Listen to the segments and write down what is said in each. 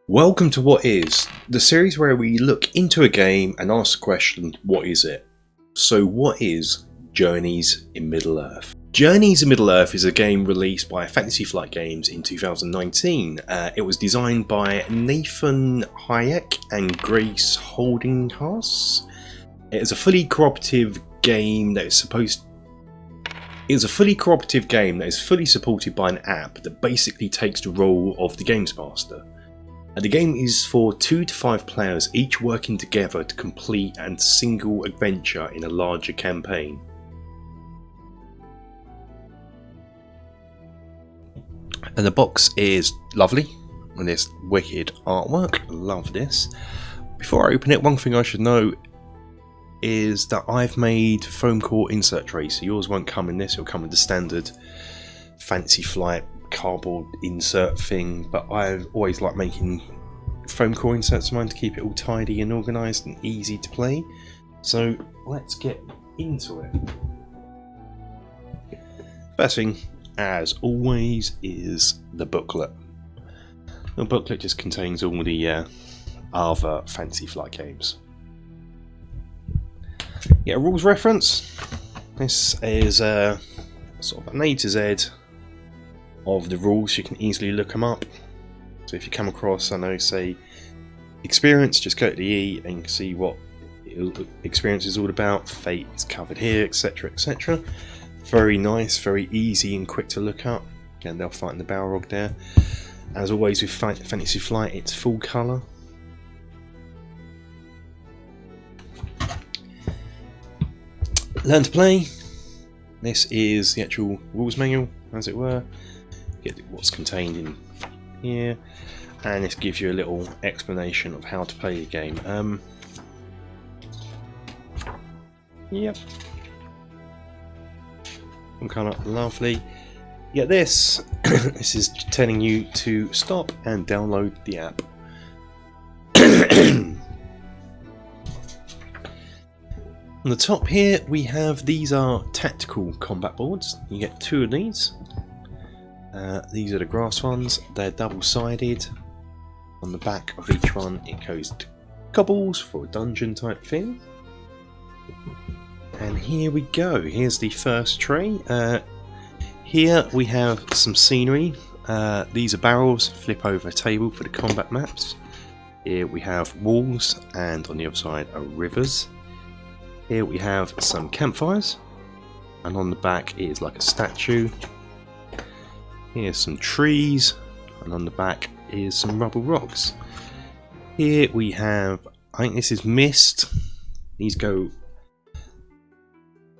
Welcome to What Is, the series where we look into a game and ask the question, what is it? So what is Journeys in Middle-earth? Journeys in Middle-earth is a game released by Fantasy Flight Games in 2019. It was designed by Nathan Hayek and Grace Holdinghaus. It is a fully cooperative game that is fully supported by an app that basically takes the role of the games master. The game is for 2 to 5 players, each working together to complete a single adventure in a larger campaign. And the box is lovely, and this wicked artwork. Love this. Before I open it, one thing I should know is that I've made foam core insert trays, so yours won't come in this, it'll come in the standard Fantasy Flight cardboard insert thing, but I've always liked making foam core inserts of mine to keep it all tidy and organised and easy to play. So let's get into it. First thing, as always, is the booklet. The booklet just contains all the other Fantasy Flight games. Yeah, rules reference. This is sort of an A to Z of the rules. You can easily look them up. So if you come across, I know, say experience, just go to the E and you can see what experience is all about. Fate is covered here, etc, etc. Very nice, very easy and quick to look up. Again, they'll fight in the Balrog there. As always with Fantasy Flight, it's full colour. Learn to play. This is the actual rules manual, as it were. Get what's contained in here, and this gives you a little explanation of how to play the game. Yep. Some colour, lovely. Get this. This is telling you to stop and download the app. On the top here we have, these are tactical combat boards. You get 2 of these. These are the grass ones. They're double-sided. On the back of each one it goes to cobbles for a dungeon type thing. And here we go. Here's the first tray. Here we have some scenery. These are barrels. Flip over a table for the combat maps. Here we have walls, and on the other side are rivers. Here we have some campfires, and on the back is like a statue. Here's some trees, and on the back is some rubble rocks. Here we have, I think this is mist. These go,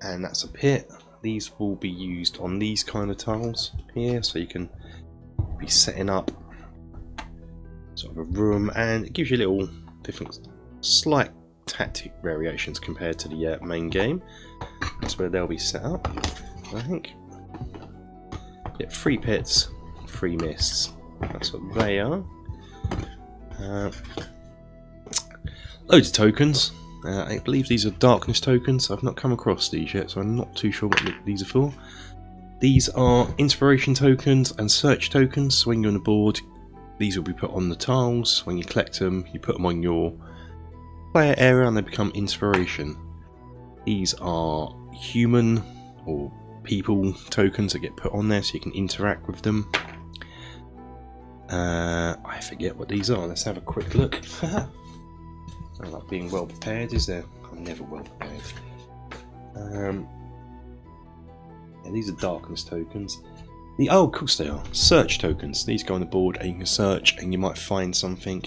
and that's a pit. These will be used on these kind of tiles here, so you can be setting up sort of a room, and it gives you little different, slight tactic variations compared to the main game. That's where they'll be set up, I think. Get 3 pits, 3 mists. That's what they are. Loads of tokens. I believe these are darkness tokens. I've not come across these yet, so I'm not too sure what these are for. These are inspiration tokens and search tokens. So when you're on the board, these will be put on the tiles. When you collect them, you put them on your player area and they become inspiration. These are human or people tokens that get put on there so you can interact with them. I forget what these are. Let's have a quick look. I don't like being well prepared, is there? I'm never well prepared. Yeah, these are darkness tokens. Oh, of course they are. Search tokens. These go on the board and you can search and you might find something.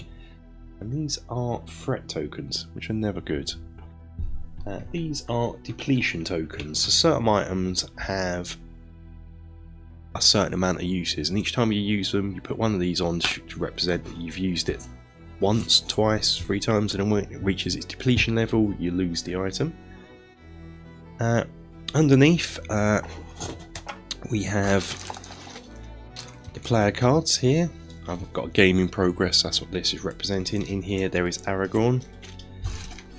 And these are threat tokens, which are never good. These are depletion tokens. So certain items have a certain amount of uses, and each time you use them, you put one of these on to represent that you've used it once, twice, 3 times, and then when it reaches its depletion level, you lose the item. Underneath, we have the player cards here. I've got a game in progress, that's what this is representing. In here there is Aragorn,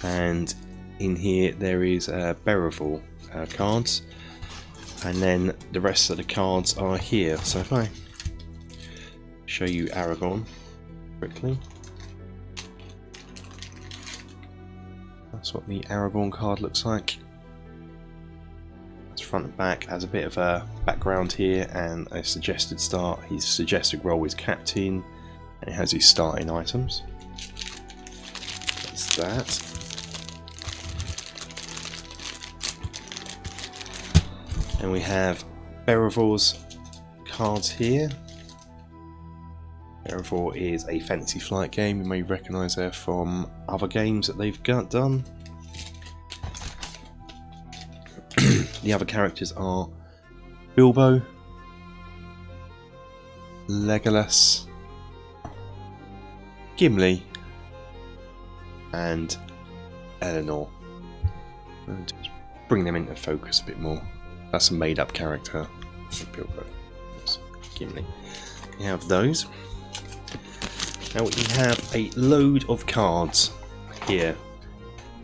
and in here there is Beravor cards, and then the rest of the cards are here. So if I show you Aragorn, quickly. That's what the Aragorn card looks like. It's front and back, has a bit of a background here and a suggested start. His suggested role is captain, and it has his starting items. That's that. And we have Berevor's cards here. Berefor is a Fantasy Flight game. You may recognise her from other games that they've done. The other characters are Bilbo, Legolas, Gimli, and Elenor. Just bring them into focus a bit more. That's a made-up character. Bilbo, Gimli. You have those. Now we have a load of cards here.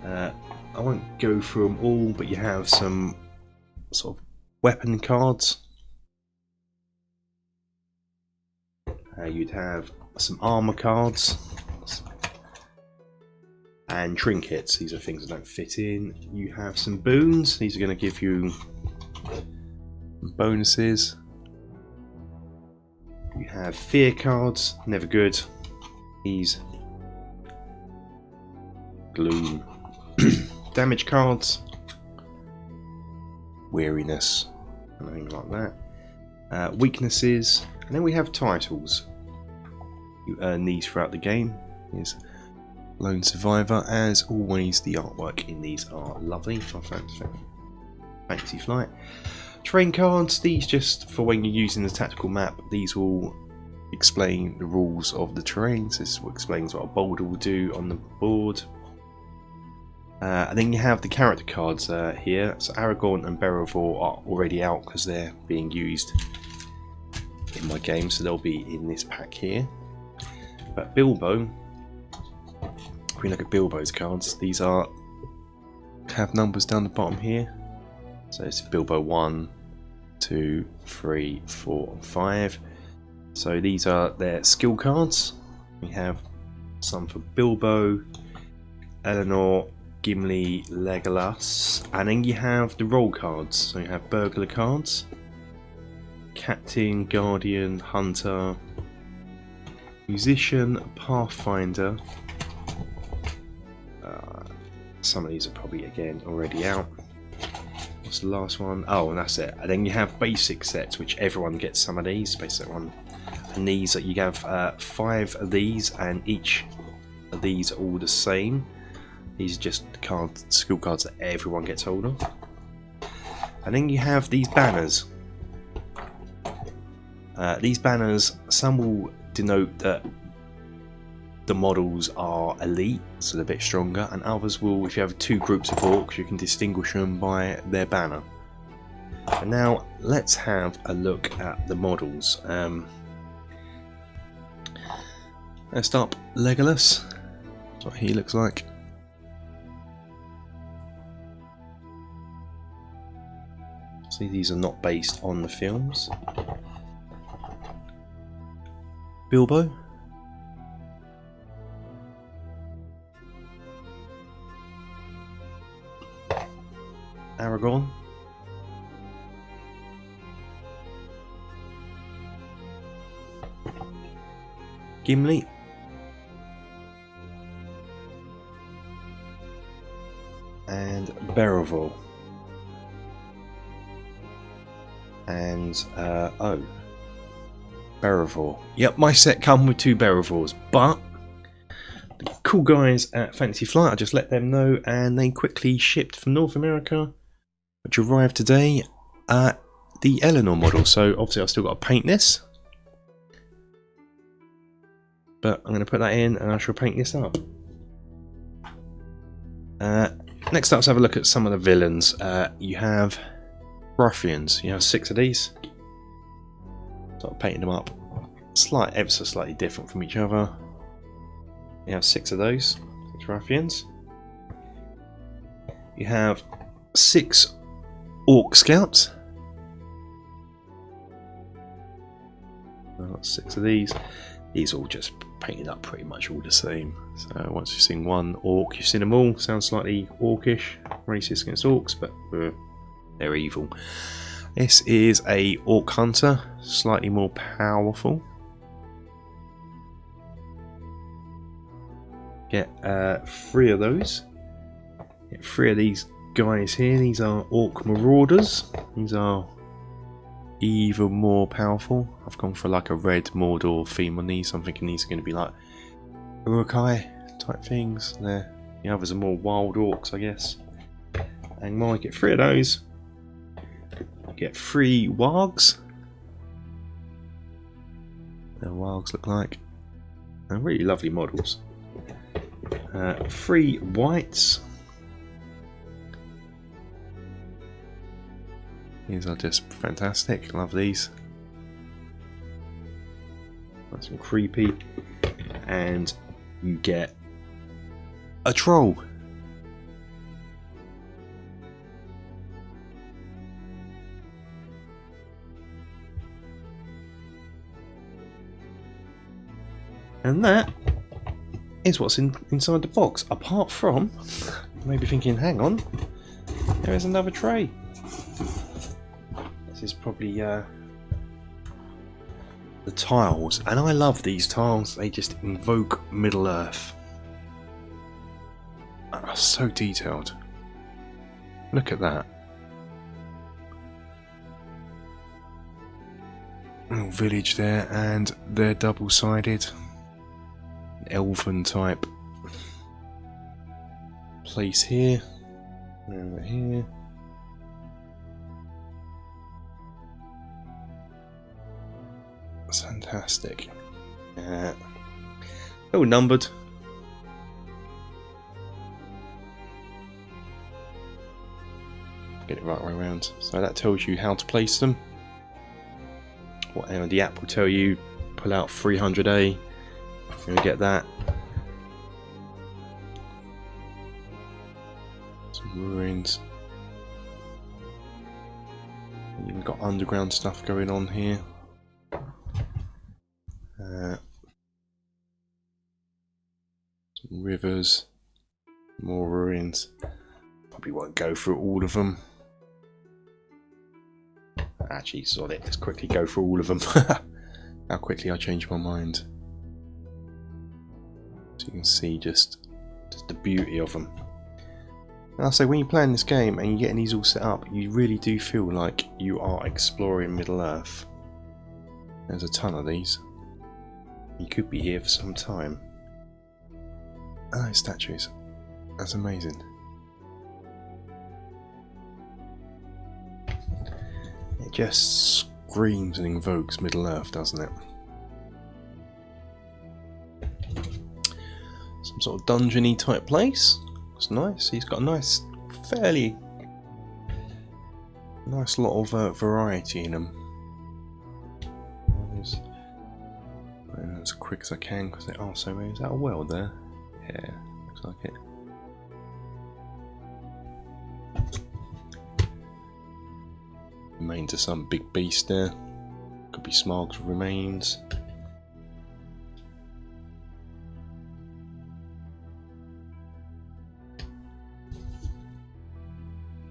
I won't go through them all, but you have some sort of weapon cards. You'd have some armor cards and trinkets. These are things that don't fit in. You have some boons. These are going to give you bonuses. You have fear cards, never good. These gloom. Damage cards, weariness, anything like that. Weaknesses, and then we have titles. You earn these throughout the game. Here's Lone Survivor. As always, the artwork in these are lovely for Fantasy Flight. Terrain cards, these just for when you're using the tactical map. These will explain the rules of the terrains. This explains what a boulder will do on the board. And then you have the character cards here. So Aragorn and Berefor are already out because they're being used in my game, so they'll be in this pack here. But Bilbo, if we look at Bilbo's cards, these have numbers down the bottom here. So it's Bilbo 1, 2, 3, 4, and 5. So these are their skill cards. We have some for Bilbo, Elenor, Gimli, Legolas, and then you have the role cards. So you have burglar cards, Captain, Guardian, Hunter, Musician, Pathfinder. Some of these are probably again already out. What's the last one? Oh, and that's it. And then you have basic sets, which everyone gets some of these. Basic one, and these you have 5 of these, and each of these are all the same. These are just skill cards that everyone gets hold of. And then you have these banners. These banners, some will denote that the models are elite, so they're a bit stronger, and others will, if you have 2 groups of orcs, you can distinguish them by their banner. And now let's have a look at the models. Let's start Legolas. That's what he looks like. See, these are not based on the films. Bilbo. Aragorn. Gimli. And Berefor. And Berefor. Yep, my set come with 2 Berevors, but the cool guys at Fantasy Flight, I just let them know, and they quickly shipped from North America, which arrived today, the Elenor model. So obviously I've still got to paint this, but I'm going to put that in and I shall paint this up. Next up, let's have a look at some of the villains. You have ruffians. You have 6 of these. Sort of painting them up ever so slightly different from each other. You have 6 of those, 6 ruffians. You have 6 orc scouts. I've got 6 of these. These all just painted up pretty much all the same. So once you've seen one orc, you've seen them all. Sounds slightly orcish, racist against orcs, but they're evil. This is a orc hunter, slightly more powerful. Get 3 of those. Get 3 of these guys here. These are orc marauders. These are even more powerful. I've gone for like a red Mordor theme on these. I'm thinking these are going to be like Uruk-hai type things. The others are more wild orcs, I guess. And I get 3 of those. I get 3 wargs. Their wargs look like. They're really lovely models. 3 wights. These are just fantastic. Love these. Nice and creepy. And you get a troll. And that is what's inside the box. Apart from, you may be thinking, hang on, there is another tray. This is probably the tiles, and I love these tiles. They just invoke Middle Earth. So detailed. Look at that. Little village there, and they're double-sided. Elven type place here. Over here. That's fantastic. Oh, numbered. Get it right way around. So that tells you how to place them. The app will tell you pull out 300A. And we get that. Some ruins. You've got underground stuff going on here. Some rivers. More ruins. Probably won't go through all of them. Actually, sod it. Let's quickly go through all of them. How quickly I change my mind. So you can see just the beauty of them. And I'll say, when you're playing this game and you're getting these all set up, you really do feel like you are exploring Middle Earth. There's a ton of these. You could be here for some time. Oh, statues. That's amazing. It just screams and invokes Middle Earth, doesn't it? Some sort of dungeon-y type place. It's nice. He's got a nice, fairly nice lot of variety in them. As quick as I can because they are so many. Is that a well there? Yeah, looks like it. Remains of some big beast there. Could be Smaug's remains.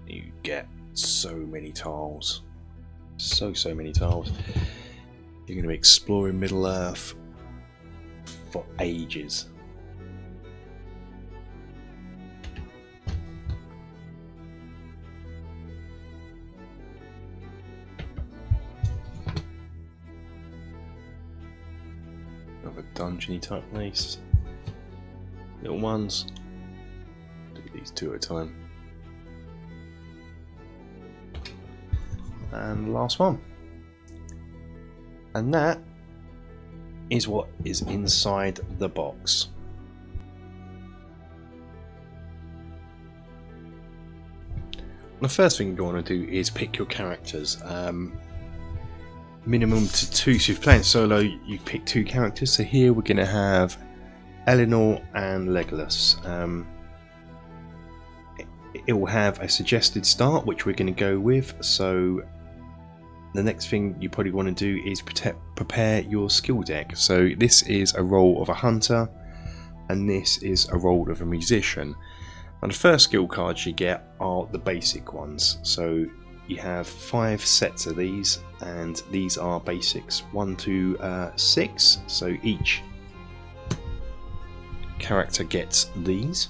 You get so many tiles. So many tiles. You're going to be exploring Middle Earth for ages. Another dungeony type place. Little ones. Do these 2 at a time. And last one. And that is what is inside the box. The first thing you want to do is pick your characters. Minimum to 2. So if you're playing solo, you pick 2 characters. So here we're going to have Elenor and Legolas. It will have a suggested start, which we're going to go with. So the next thing you probably want to do is prepare your skill deck. So this is a role of a hunter, and this is a role of a musician. And the first skill cards you get are the basic ones. So you have 5 sets of these, and these are basics 1 to 6. So each character gets these.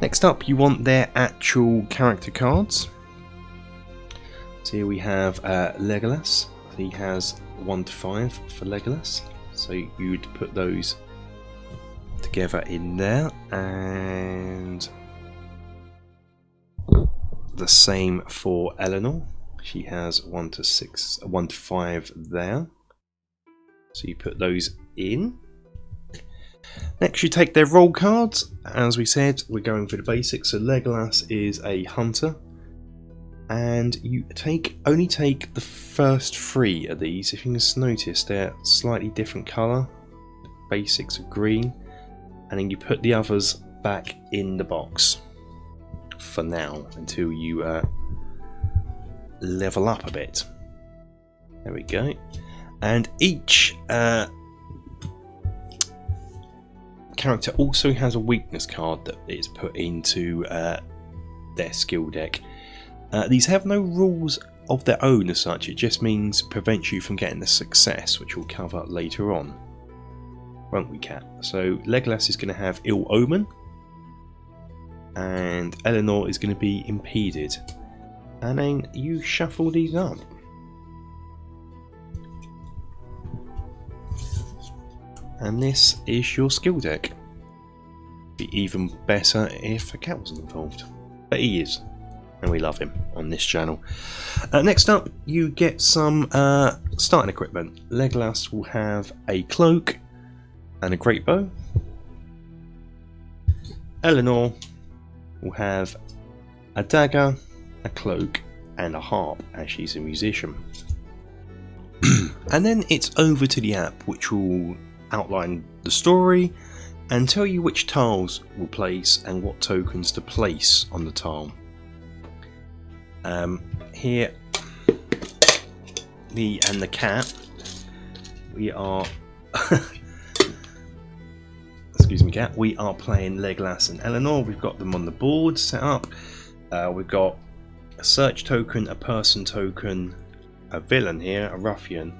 Next up, you want their actual character cards. So here we have Legolas. He has 1 to 5 for Legolas. So you'd put those together in there, and the same for Eleanor. She has 1 to 6, 1 to 5 there. So you put those in. Next, you take their role cards. As we said, we're going for the basics. So Legolas is a hunter, and you only take the first 3 of these. If you can notice, they're slightly different colour. Basics are green, and then you put the others back in the box for now until you level up a bit. There we go. And each character also has a weakness card that is put into their skill deck. These have no rules of their own as such. It just means prevents you from getting the success, which we'll cover later on, won't we, Cat? So Legolas is going to have Ill Omen, and Eleanor is going to be Impeded. And then you shuffle these up. And this is your skill deck. Be even better if a cat wasn't involved, but he is, and we love him on this channel. Next up, you get some starting equipment. Legolas will have a cloak and a great bow. Eleanor will have a dagger, a cloak, and a harp, as she's a musician. And then it's over to the app, which will outline the story and tell you which tiles will place and what tokens to place on the tile. Here, me and the cat, we are excuse me, cat, we are playing Legolas and Eleanor. We've got them on the board set up. We've got a search token, a person token, a villain here, a ruffian,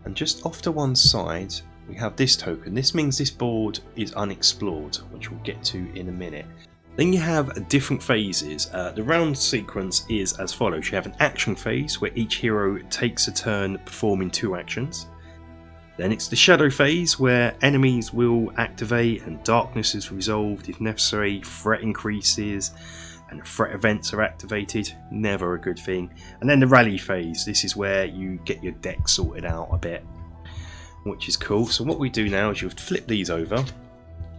and just off to one side we have this token. This means this board is unexplored, which we'll get to in a minute. Then you have different phases. The round sequence is as follows. You have an action phase where each hero takes a turn performing 2 actions. Then it's the shadow phase where enemies will activate and darkness is resolved if necessary, threat increases and threat events are activated, never a good thing. And then the rally phase, this is where you get your deck sorted out a bit, which is cool. So what we do now is you flip these over.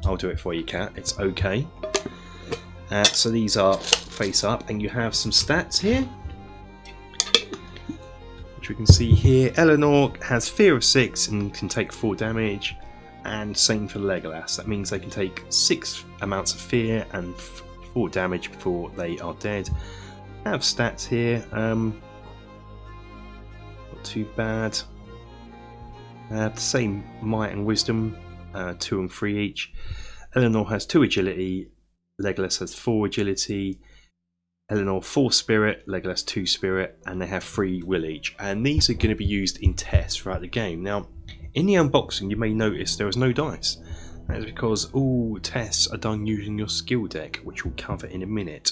I'll do it for you, Cat, it's okay. So these are face up, and you have some stats here, which we can see here. Eleanor has fear of 6 and can take 4 damage, and same for Legolas. That means they can take 6 amounts of fear and 4 damage before they are dead. I have stats here, not too bad. The same might and wisdom, 2 and 3 each. Eleanor has 2 agility, Legolas has 4 agility, Eleanor 4 spirit, Legolas 2 spirit, and they have 3 will each. And these are going to be used in tests throughout the game. Now, in the unboxing you may notice there is no dice. That is because all tests are done using your skill deck, which we'll cover in a minute.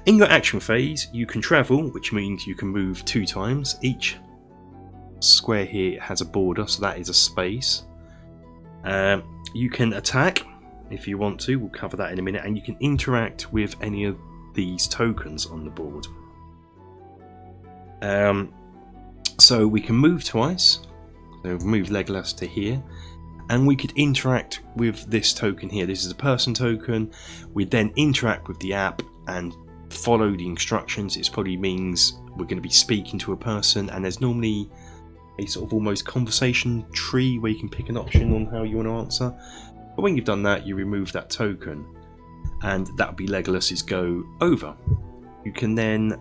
In your action phase, you can travel, which means you can move 2 times. Each square here has a border, so that is a space. You can attack if you want to, we'll cover that in a minute, and you can interact with any of these tokens on the board. So we can move twice, so move Legolas to here, and we could interact with this token here. This is a person token. We then interact with the app and follow the instructions. It probably means we're going to be speaking to a person, and there's normally a sort of almost conversation tree where you can pick an option on how you want to answer. But when you've done that, you remove that token, and that would be Legolas's go over. You can then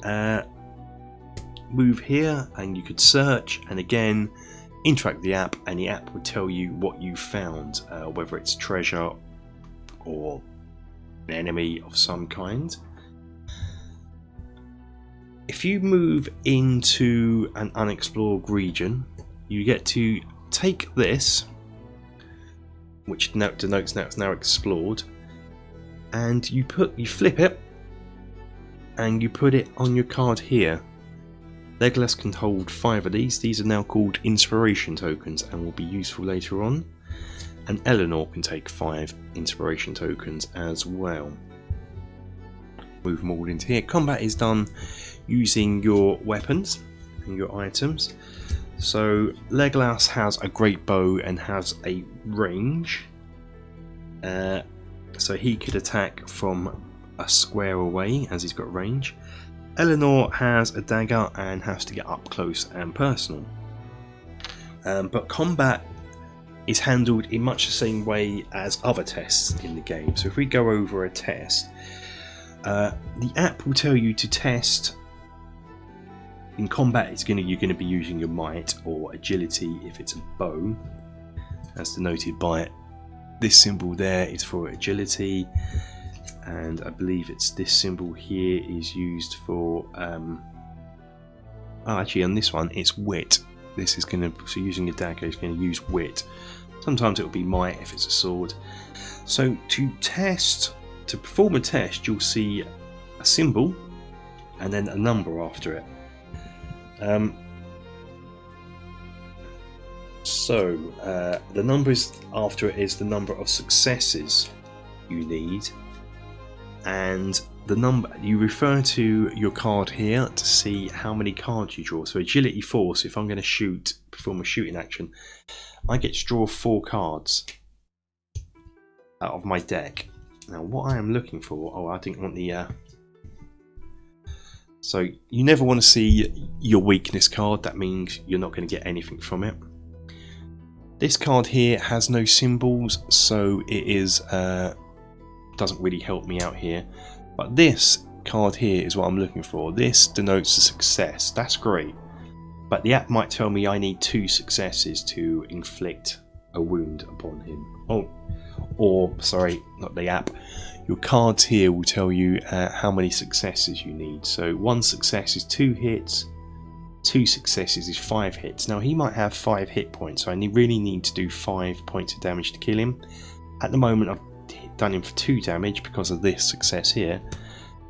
move here and you could search and again interact with the app, and the app will tell you what you found, whether it's treasure or an enemy of some kind. If you move into an unexplored region, you get to take this, which denotes that it's now explored, and you flip it and you put it on your card here. Legolas can hold 5 of these. These are now called inspiration tokens and will be useful later on. And Elenor can take 5 inspiration tokens as well. Move them all into here. Combat is done using your weapons and your items. So Legolas has a great bow and has a range. So he could attack from a square away as he's got range. Elenor has a dagger and has to get up close and personal. But combat is handled in much the same way as other tests in the game. So if we go over a test, the app will tell you to test. In combat, you're going to be using your might or agility if it's a bow, as denoted by this symbol there is for agility, and I believe it's this symbol here is used for. Actually, on this one it's wit. This is going to, so using a dagger is going to use wit. Sometimes it will be might if it's a sword. So to perform a test, you'll see a symbol and then a number after it. The numbers after it is the number of successes you need, and the number you refer to your card here to see how many cards you draw. So agility 4, so if I'm going to perform a shooting action, I get to draw 4 cards out of my deck. Now what I am looking for, I didn't want the so you never want to see your weakness card. That means you're not going to get anything from it. This card here has no symbols, so it is doesn't really help me out here. But this card here is what I'm looking for. This denotes a success. That's great. But the app might tell me I need 2 successes to inflict a wound upon him. Or sorry, not the app. Your cards here will tell you how many successes you need. So 1 success is 2 hits, 2 successes is 5 hits. Now he might have 5 hit points, so I really need to do 5 points of damage to kill him. At the moment I've done him for 2 damage because of this success here.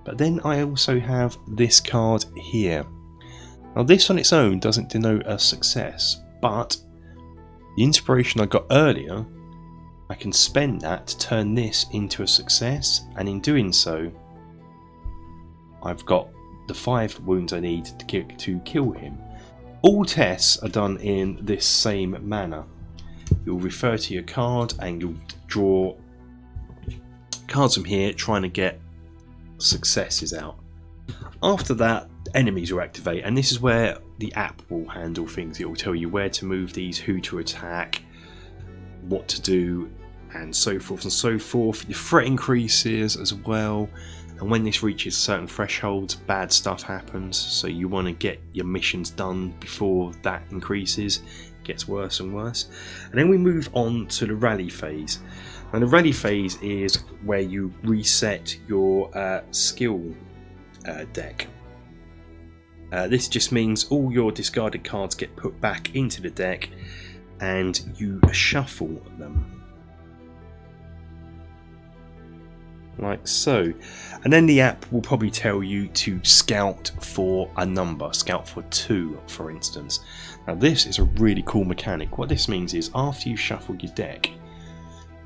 But then I also have this card here. Now this on its own doesn't denote a success, but the inspiration I got earlier, I can spend that to turn this into a success, and in doing so I've got the 5 wounds I need to kill him. All tests are done in this same manner. You'll refer to your card and you'll draw cards from here trying to get successes out. After that, enemies will activate, and this is where the app will handle things. It will tell you where to move these, who to attack, what to do, and so forth and so forth. Your threat increases as well, and when this reaches certain thresholds, bad stuff happens, so you want to get your missions done before that increases. It gets worse and worse. And then we move on to the rally phase. And the rally phase is where you reset your skill deck. This just means all your discarded cards get put back into the deck and you shuffle them. Like so. And then the app will probably tell you to scout for a number, scout for 2 for instance. Now this is a really cool mechanic. What this means is after you shuffle your deck,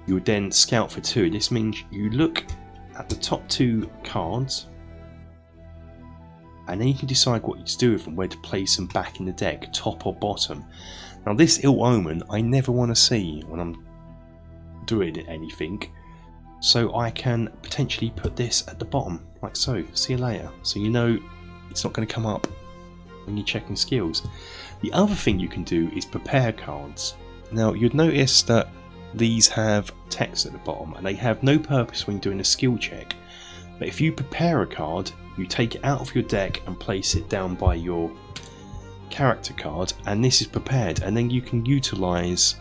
you would then scout for 2. This means you look at the top 2 cards and then you can decide what to do with them, where to place them back in the deck, top or bottom. Now this ill omen I never want to see when I'm doing anything, so I can potentially put this at the bottom like so. See you later. So you know it's not going to come up when you're checking skills. The other thing you can do is prepare cards. Now you'd notice that these have text at the bottom and they have no purpose when doing a skill check, but if you prepare a card, you take it out of your deck and place it down by your character card, and this is prepared, and then you can utilize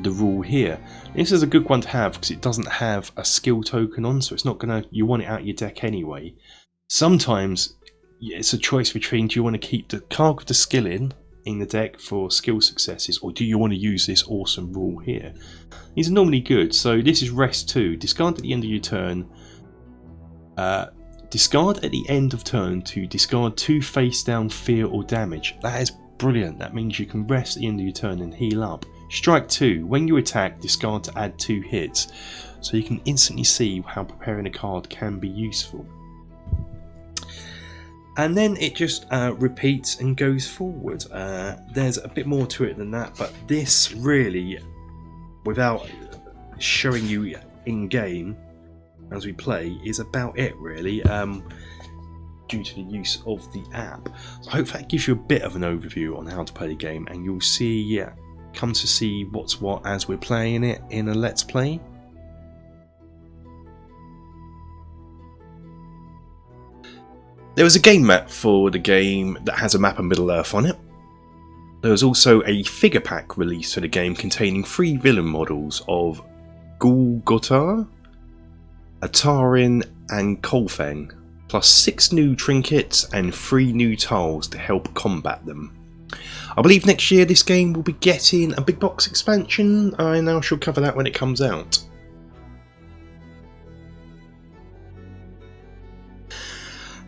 the rule here. This is a good one to have because it doesn't have a skill token on, so it's not gonna, you want it out of your deck anyway. Sometimes it's a choice between, do you want to keep the card with the skill in the deck for skill successes, or do you want to use this awesome rule here? These are normally good. So this is rest 2. Discard at the end of your turn. Discard at the end of turn to discard 2 face down fear or damage. That is brilliant. That means you can rest at the end of your turn and heal up. Strike 2. When you attack, discard to add 2 hits. So you can instantly see how preparing a card can be useful. And then it just repeats and goes forward. There's a bit more to it than that, but this really, without showing you in game as we play, is about it really, due to the use of the app. So I hope that gives you a bit of an overview on how to play the game, and you'll see, come to see what's what as we're playing it in a Let's Play. There was a game map for the game that has a map of Middle-earth on it. There was also a figure pack released for the game containing 3 villain models of Golgotha, Atarin and Kolfeng, plus 6 new trinkets and 3 new tiles to help combat them. I believe next year this game will be getting a big box expansion, and I shall cover that when it comes out.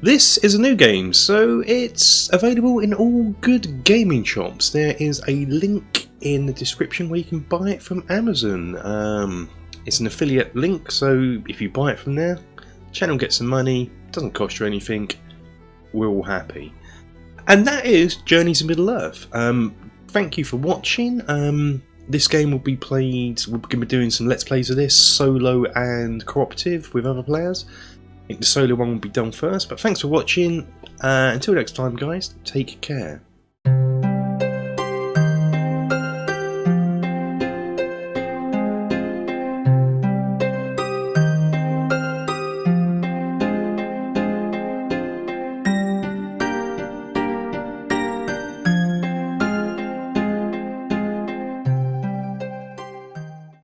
This is a new game, so it's available in all good gaming shops. There is a link in the description where you can buy it from Amazon. It's an affiliate link, so if you buy it from there, the channel gets some money, doesn't cost you anything, we're all happy. And that is Journeys of Middle-earth. Thank you for watching. This game will be played, we're going to be doing some Let's Plays of this, solo and cooperative with other players. I think the solo one will be done first, but thanks for watching. Until next time guys, take care.